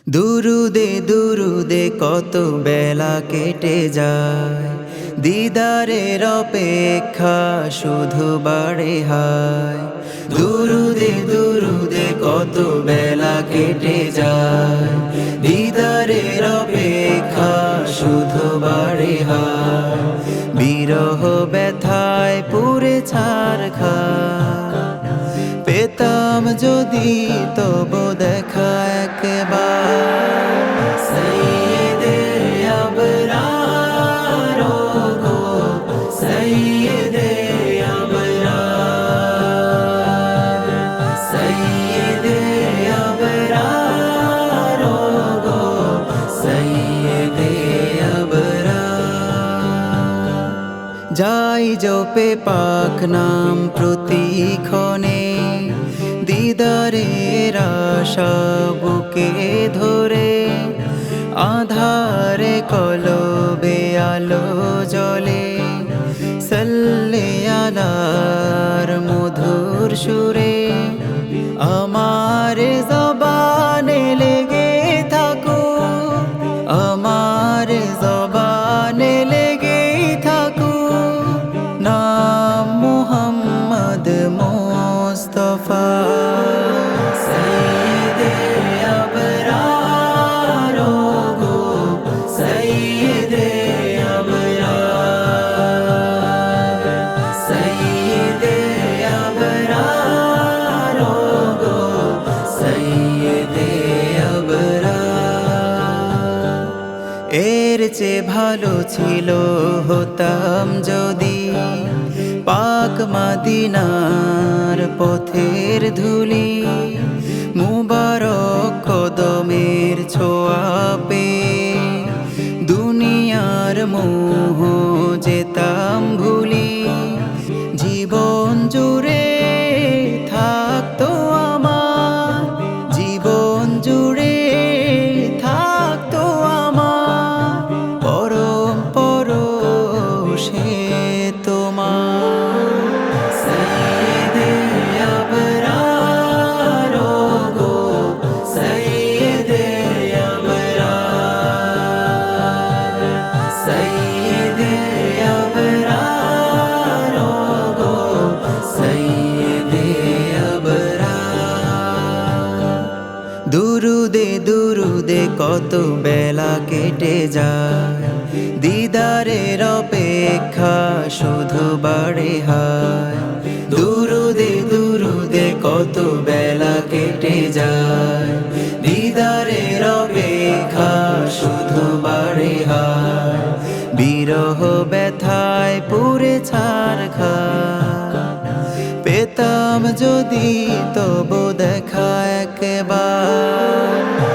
দুরুদে দুরুদে কত বেলা কেটে যায়, দিদারের অপেক্ষা শুধু বাড়ে হায়। দুরুদে দুরুদে কত বেলা কেটে যায়, দিদারের অপেক্ষা শুধু বাড়ে হায়। বিরহ ব্যথায় পুরে ছারখার, পেতাম যদি তব দেখা একবার। সৈয়দে আবরার গো, সৈয়দে আবরার, সৈয়দে আবরার গো, সৈয়দে আবরার। যাই জপে পাক নাম প্রতিক্ষণে, দিদারের আশা বুকে ধরে। আধারে কলবে আলো জ্বলে, সাল্লে আলার মধুর সুরে। আমার জবানে লেগে থাকো, আমার জবানে লেগে থাকো নাম মুহাম্মদ মুস্তাফা। সৈয়দে আবরার গো, সৈয়দে আবরার, সৈয়দে আবরার গো, সৈয়দে আবরার। এর চেয়ে ভালো ছিল হতাম যদি পাক মদিনার পথের ধুলি। মুবারক কদমের ছোঁয়া পেয়ে দুনিয়ার মোহ যেতাম ভুলি। জীবন জুড়ে থাকতো আমার, জীবন জুড়ে থাকতো আমার পরম পরশে তোমার। সৈয়দে আবরার গো, সৈয়দে আবরার, সৈয়দে আবরার গো, সৈয়দে আবরার। দুরুদে দুরুদে কত বেলা কেটে যায়, দিদারের অপেক্ষা শুধু বাড়ে হায়। দুরুদে দুরুদে কত বেলা কেটে যায়, দিদারের অপেক্ষা শুধু বাড়ে হায়। বিরহ ব্যথায় পুরে ছারখার, পেতাম যদি তব দেখা একবার।